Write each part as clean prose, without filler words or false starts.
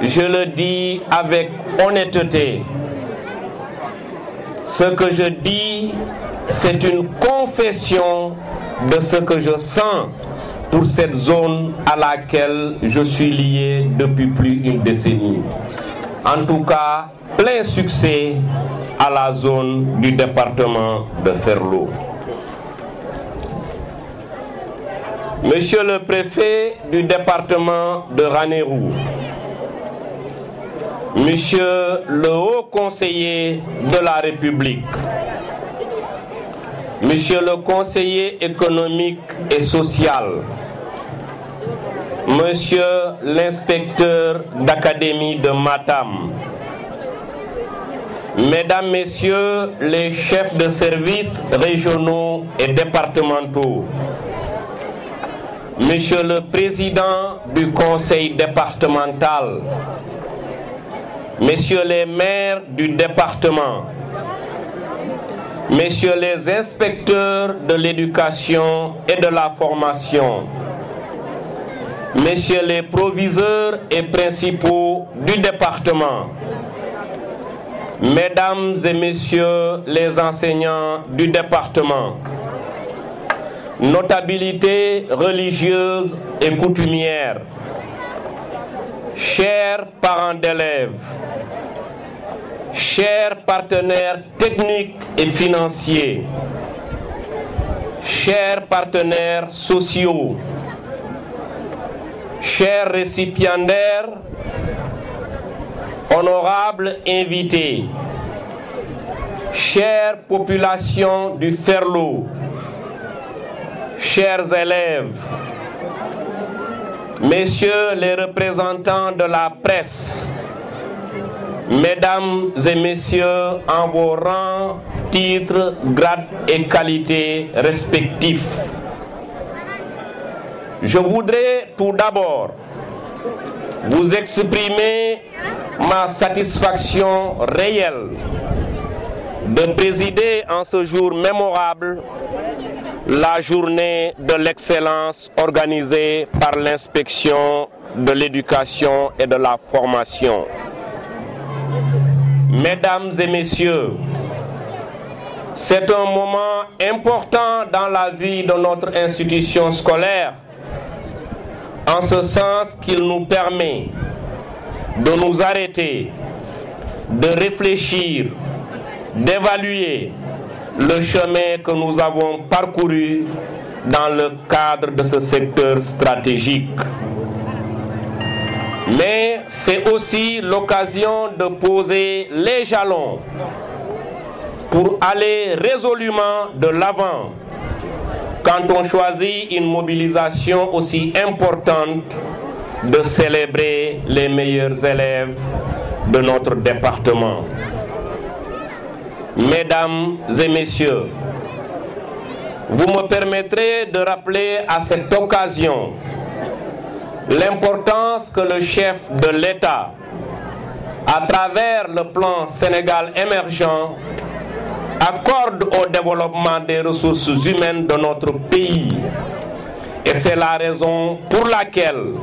Je le dis avec honnêteté. Ce que je dis, c'est une confession de ce que je sens pour cette zone à laquelle je suis lié depuis plus d'une décennie. En tout cas, plein succès à la zone du département de Ferlo. Monsieur le préfet du département de Ranérou, Monsieur le haut conseiller de la République, Monsieur le conseiller économique et social, Monsieur l'inspecteur d'académie de Matam, Mesdames, Messieurs les chefs de services régionaux et départementaux, Monsieur le président du conseil départemental, Messieurs les maires du département, Messieurs les inspecteurs de l'éducation et de la formation, Messieurs les proviseurs et principaux du département, Mesdames et Messieurs les enseignants du département, notabilités religieuses et coutumières, chers parents d'élèves, chers partenaires techniques et financiers, chers partenaires sociaux, chers récipiendaires, honorables invités, chère population du Ferlo, chers élèves, messieurs les représentants de la presse, mesdames et messieurs en vos rangs, titres, grades et qualités respectifs. Je voudrais tout d'abord vous exprimer ma satisfaction réelle de présider en ce jour mémorable la journée de l'excellence organisée par l'inspection de l'éducation et de la formation. Mesdames et messieurs, c'est un moment important dans la vie de notre institution scolaire, en ce sens qu'il nous permet de nous arrêter, de réfléchir, d'évaluer le chemin que nous avons parcouru dans le cadre de ce secteur stratégique. Mais c'est aussi l'occasion de poser les jalons pour aller résolument de l'avant quand on choisit une mobilisation aussi importante de célébrer les meilleurs élèves de notre département. Mesdames et messieurs, vous me permettrez de rappeler à cette occasion l'importance que le chef de l'État, à travers le plan Sénégal émergent, accorde au développement des ressources humaines de notre pays. Et c'est la raison pour laquelle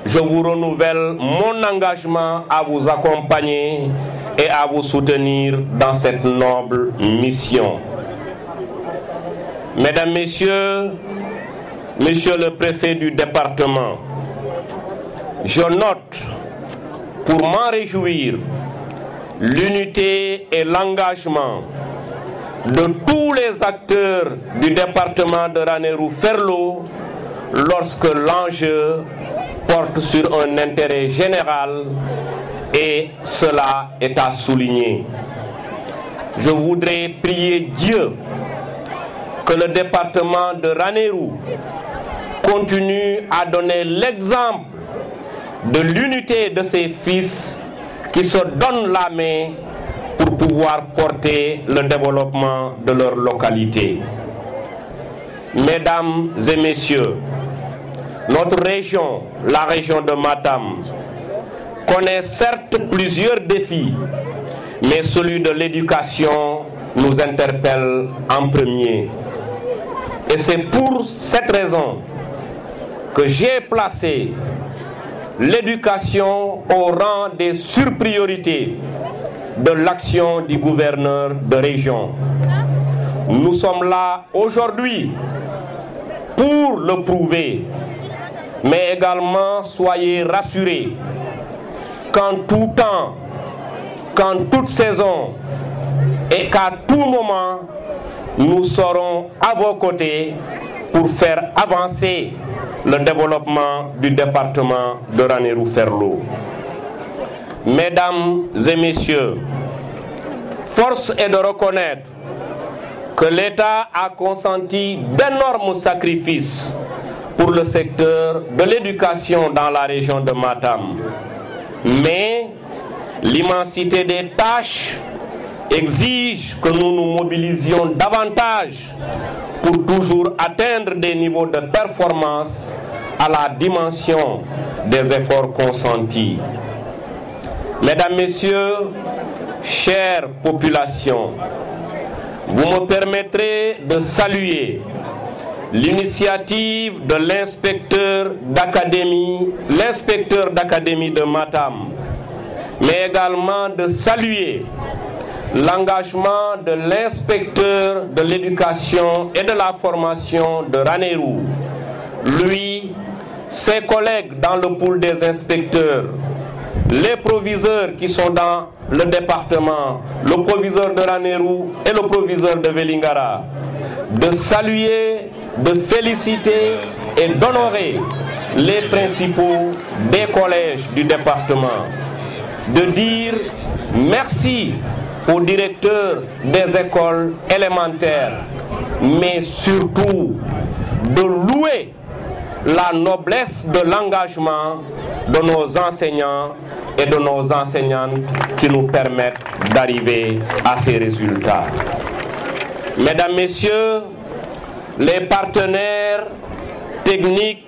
je vous renouvelle mon engagement à vous accompagner et à vous soutenir dans cette noble mission. Mesdames, Messieurs, Monsieur le préfet du département, je note, pour m'en réjouir, l'unité et l'engagement de tous les acteurs du département de Ranérou-Ferlo lorsque l'enjeu porte sur un intérêt général, et cela est à souligner. Je voudrais prier Dieu que le département de Ranérou continue à donner l'exemple de l'unité de ses fils qui se donnent la main pour pouvoir porter le développement de leur localité. Mesdames et messieurs, notre région, la région de Matam, connaît certes plusieurs défis, mais celui de l'éducation nous interpelle en premier. Et c'est pour cette raison que j'ai placé l'éducation au rang des surpriorités de l'action du gouverneur de région. Nous sommes là aujourd'hui pour le prouver, mais également soyez rassurés qu'en tout temps, qu'en toute saison et qu'à tout moment, nous serons à vos côtés pour faire avancer le développement du département de Ranérou-Ferlo. Mesdames et messieurs, force est de reconnaître que l'État a consenti d'énormes sacrifices pour le secteur de l'éducation dans la région de Matam. Mais l'immensité des tâches exige que nous nous mobilisions davantage pour toujours atteindre des niveaux de performance à la dimension des efforts consentis. Mesdames, Messieurs, chères populations, vous me permettrez de saluer l'initiative de l'inspecteur d'académie de Matam, mais également de saluer l'engagement de l'inspecteur de l'éducation et de la formation de Ranérou. Lui, ses collègues dans le pool des inspecteurs, les proviseurs qui sont dans le département, le proviseur de Ranérou et le proviseur de Vélingara, de saluer, de féliciter et d'honorer les principaux des collèges du département, de dire merci aux directeurs des écoles élémentaires, mais surtout de louer la noblesse de l'engagement de nos enseignants et de nos enseignantes qui nous permettent d'arriver à ces résultats. Mesdames, Messieurs, les partenaires techniques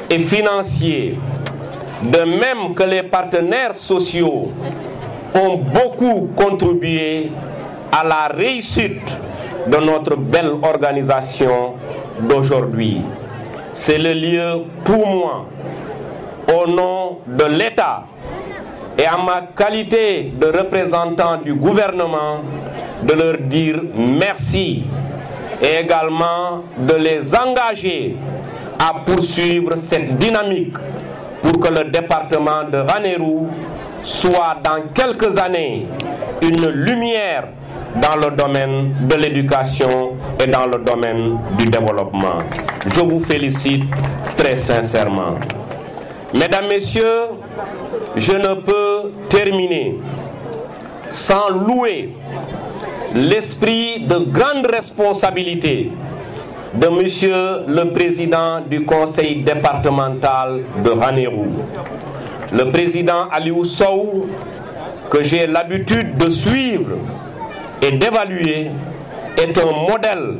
et financiers, de même que les partenaires sociaux, ont beaucoup contribué à la réussite de notre belle organisation d'aujourd'hui. C'est le lieu pour moi, au nom de l'État et en ma qualité de représentant du gouvernement, de leur dire merci et également de les engager à poursuivre cette dynamique pour que le département de Ranérou soit dans quelques années une lumière dans le domaine de l'éducation et dans le domaine du développement. Je vous félicite très sincèrement. Mesdames, Messieurs, je ne peux terminer sans louer l'esprit de grande responsabilité de Monsieur le Président du Conseil départemental de Ranérou. Le Président Aliou Sow, que j'ai l'habitude de suivre et d'évaluer, est un modèle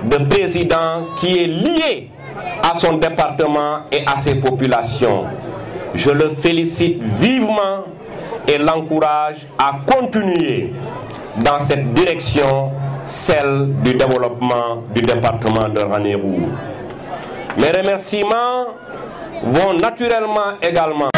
de président qui est lié à son département et à ses populations. Je le félicite vivement et l'encourage à continuer dans cette direction, celle du développement du département de Ranérou. Mes remerciements vont naturellement également